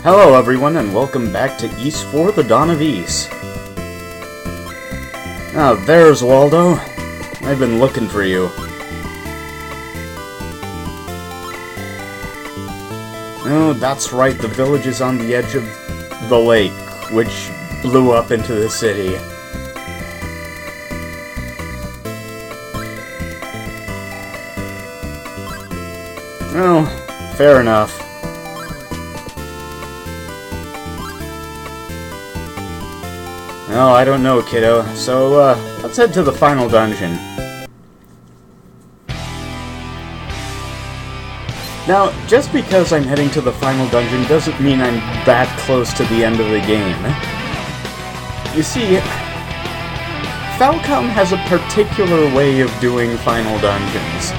Hello everyone and welcome back to Ys 4 The Dawn of Ys. Ah, there's Waldo. I've been looking for you. Oh, that's right, the village is on the edge of the lake, which blew up into the city. Well, fair enough. Oh, I don't know, kiddo. So, let's head to the final dungeon. Now, just because I'm heading to the final dungeon doesn't mean I'm that close to the end of the game. You see, Falcom has a particular way of doing final dungeons.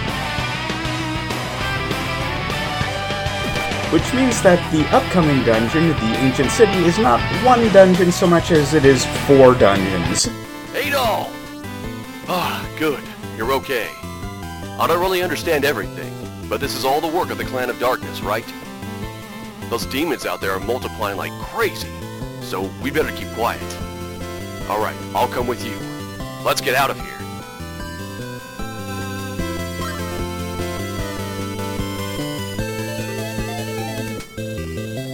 Which means that the upcoming dungeon, the Ancient City, is not one dungeon so much as it is 4 dungeons. Adol! Ah, good. You're okay. I don't really understand everything, but this is all the work of the Clan of Darkness, right? Those demons out there are multiplying like crazy, so we better keep quiet. Alright, I'll come with you. Let's get out of here.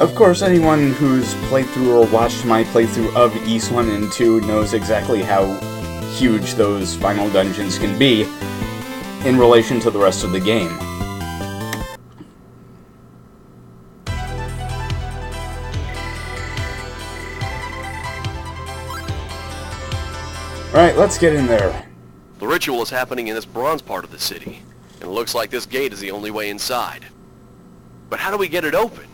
Of course, anyone who's played through or watched my playthrough of Ys 1 and 2 knows exactly how huge those final dungeons can be in relation to the rest of the game. Alright, let's get in there. The ritual is happening in this bronze part of the city, and it looks like this gate is the only way inside. But how do we get it open?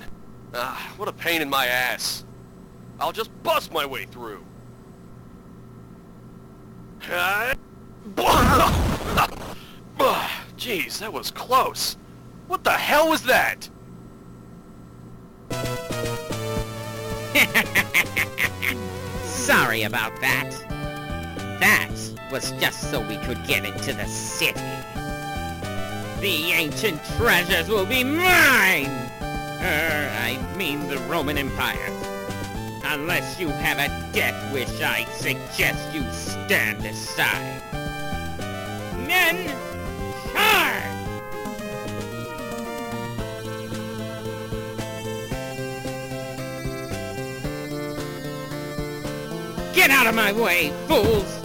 Ah, what a pain in my ass. I'll just bust my way through. Jeez, that was close. What the hell was that? Sorry about that. That was just so we could get into the city. The ancient treasures will be mine! I mean the Roman Empire. Unless you have a death wish, I suggest you stand aside. Men, charge! Get out of my way, fools!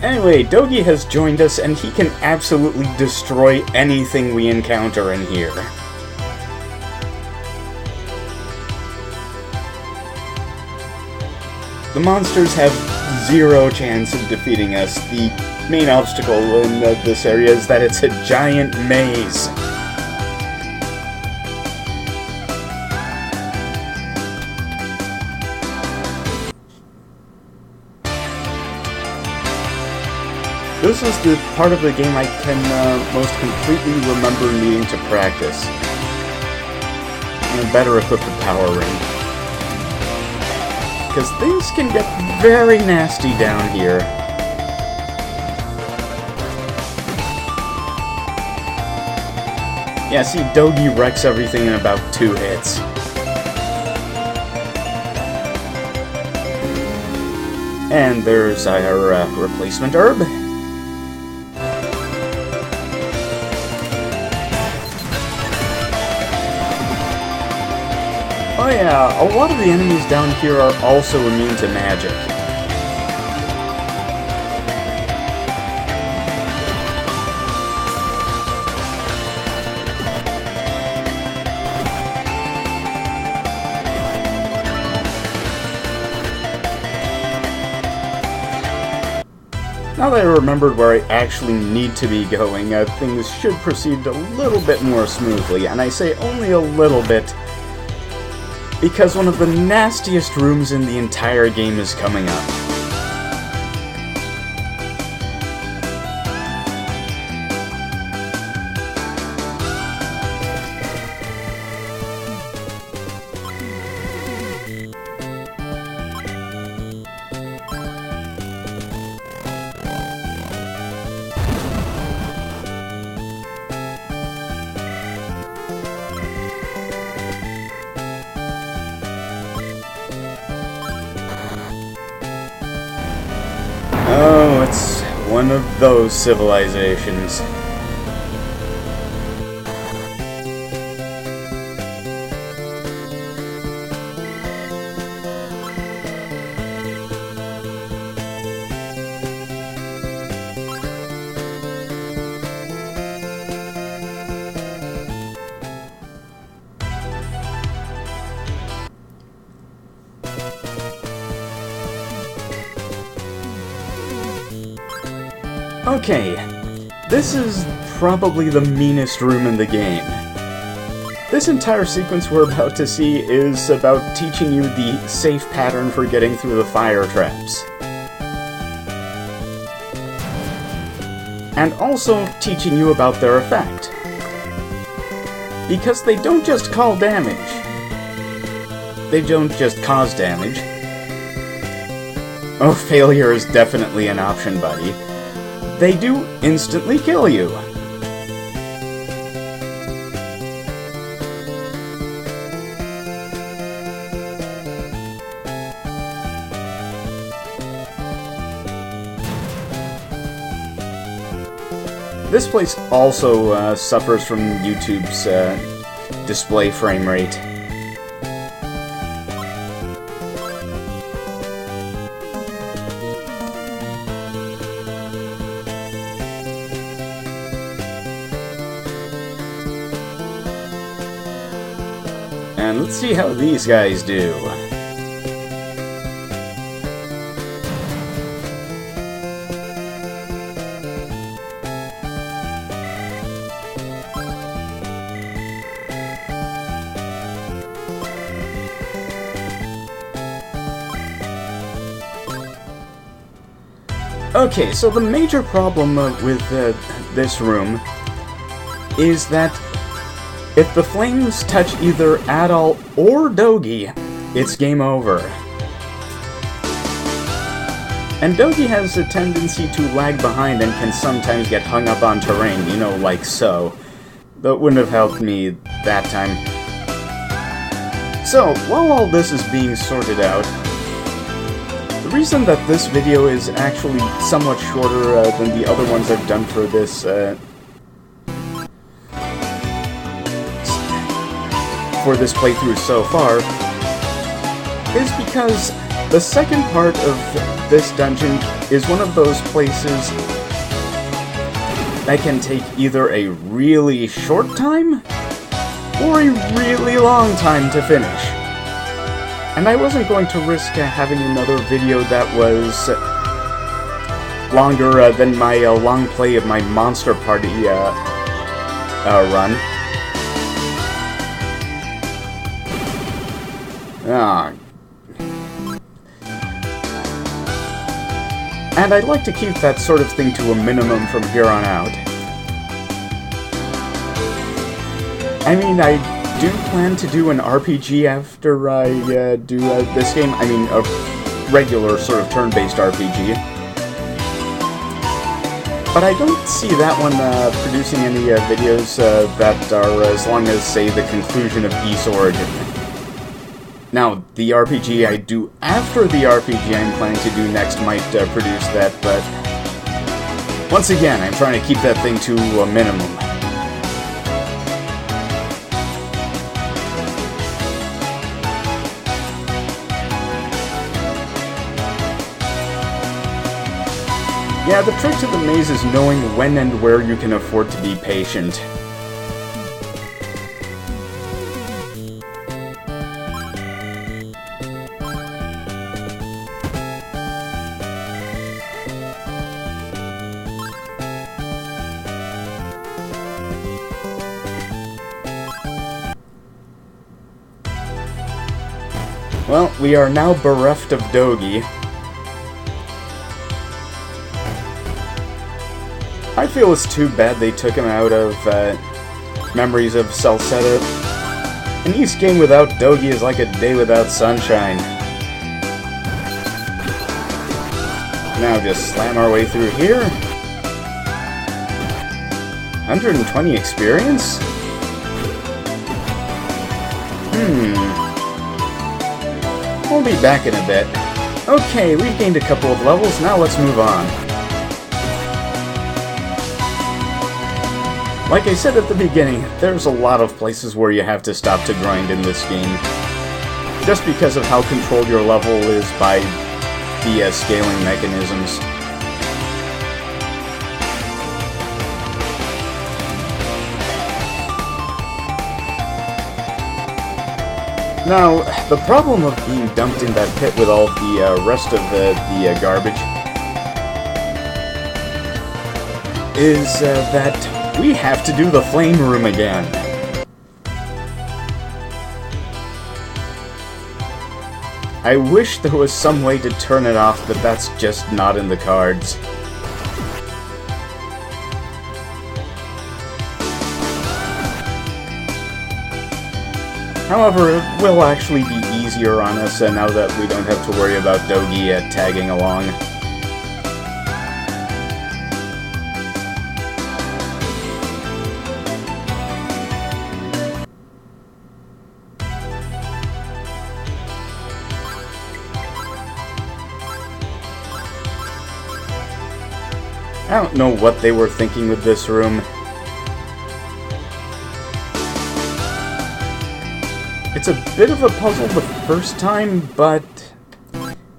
Anyway, Dogi has joined us, and he can absolutely destroy anything we encounter in here. The monsters have zero chance of defeating us. The main obstacle in this area is that it's a giant maze. This is the part of the game I can most completely remember needing to practice. And better equip the power ring. Because things can get very nasty down here. Yeah, see, Dogi wrecks everything in about 2 hits. And there's our replacement herb. Oh yeah, a lot of the enemies down here are also immune to magic. Now that I remembered where I actually need to be going, things should proceed a little bit more smoothly, and I say only a little bit, because one of the nastiest rooms in the entire game is coming up. one of those civilizations. Okay, this is probably the meanest room in the game. This entire sequence we're about to see is about teaching you the safe pattern for getting through the fire traps. And also teaching you about their effect. Because they don't just cause damage. They don't just cause damage. Oh, failure is definitely an option, buddy. They do instantly kill you. This place also suffers from YouTube's display frame rate. And let's see how these guys do. Okay, so the major problem with this room is that if the flames touch either Adol or Dogi, it's game over. And Dogi has a tendency to lag behind and can sometimes get hung up on terrain, you know, like so. That wouldn't have helped me that time. So, while all this is being sorted out, the reason that this video is actually somewhat shorter than the other ones I've done for this playthrough so far is because the second part of this dungeon is one of those places that can take either a really short time or a really long time to finish. And I wasn't going to risk having another video that was longer than my long play of my Monster Party run. And I'd like to keep that sort of thing to a minimum from here on out. I mean, I do plan to do an RPG after I do this game. I mean, a regular sort of turn-based RPG. But I don't see that one producing any videos that are as long as, say, the conclusion of Ys Origin. Now, the RPG I do after the RPG I'm planning to do next might produce that, but once again, I'm trying to keep that thing to a minimum. Yeah, the trick to the maze is knowing when and where you can afford to be patient. Well, we are now bereft of Dogi. I feel it's too bad they took him out of Memories of Celceta. An Ys game without Dogi is like a day without sunshine. Now just slam our way through here. 120 experience? We'll be back in a bit. Okay, we've gained a couple of levels, now let's move on. Like I said at the beginning, there's a lot of places where you have to stop to grind in this game, just because of how controlled your level is by the scaling mechanisms. Now, the problem of being dumped in that pit with all the rest of the garbage is that we have to do the flame room again. I wish there was some way to turn it off, but that's just not in the cards. However, it will actually be easier on us now that we don't have to worry about Dogi tagging along. I don't know what they were thinking with this room. It's a bit of a puzzle the first time, but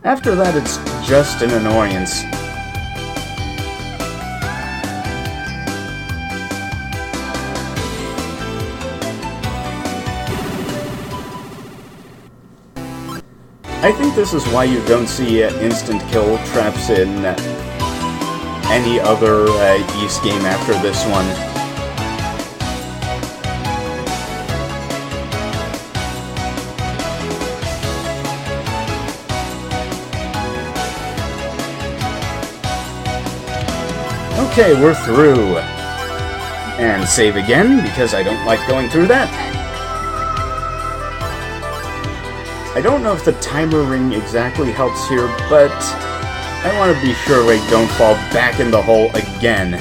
after that it's just an annoyance. I think this is why you don't see instant kill traps in any other Ys game after this one. Okay, we're through. And save again, because I don't like going through that. I don't know if the timer ring exactly helps here, but I want to be sure we don't fall back in the hole again.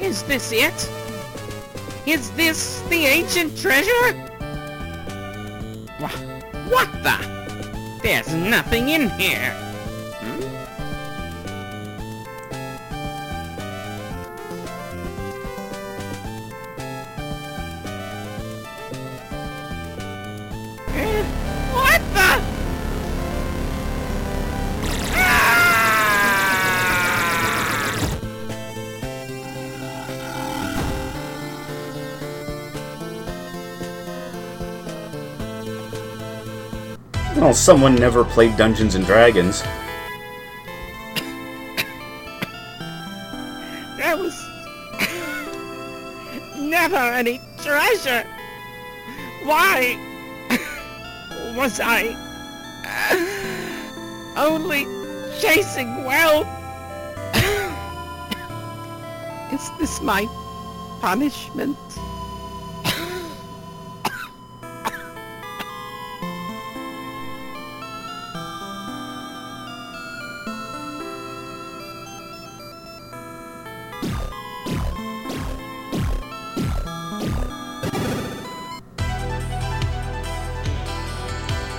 Is this it? Is this the ancient treasure? What the? There's nothing in here. What the? Well, someone never played Dungeons and Dragons. There was never any treasure. Why was I only chasing wealth? Is this my punishment?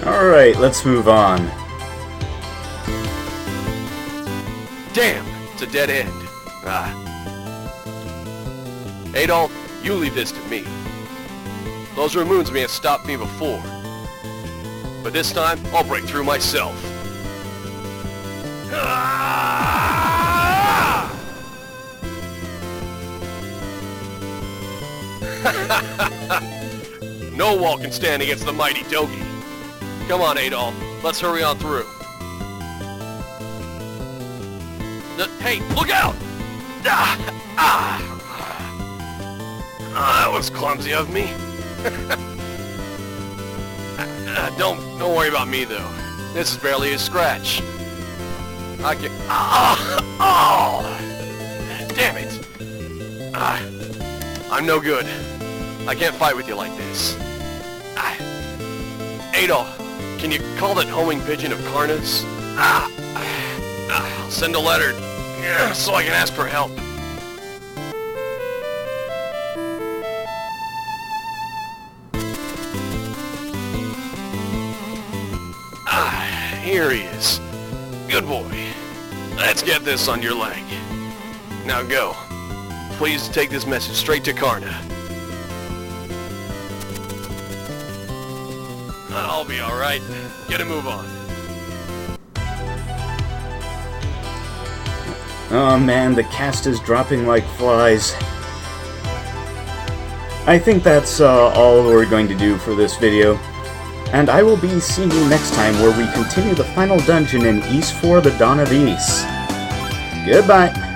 Alright, let's move on. Damn, it's a dead end. Adolf, you leave this to me. Those Ramoons may have stopped me before, but this time, I'll break through myself. No wall can stand against the mighty Dogi. Come on, Adolf. Let's hurry on through. Hey, look out! That was clumsy of me. Don't worry about me though. This is barely a scratch. I can. Oh! Damn it! I'm no good. I can't fight with you like this. Adolf, can you call that homing pigeon of Karna's? I'll send a letter so I can ask for help. Here he is. Good boy. Let's get this on your leg. Now go. Please take this message straight to Karna. I'll be alright. Get a move on. Oh man, the cast is dropping like flies. I think that's all we're going to do for this video. And I will be seeing you next time where we continue the final dungeon in Ys IV: The Dawn of Ys. Goodbye.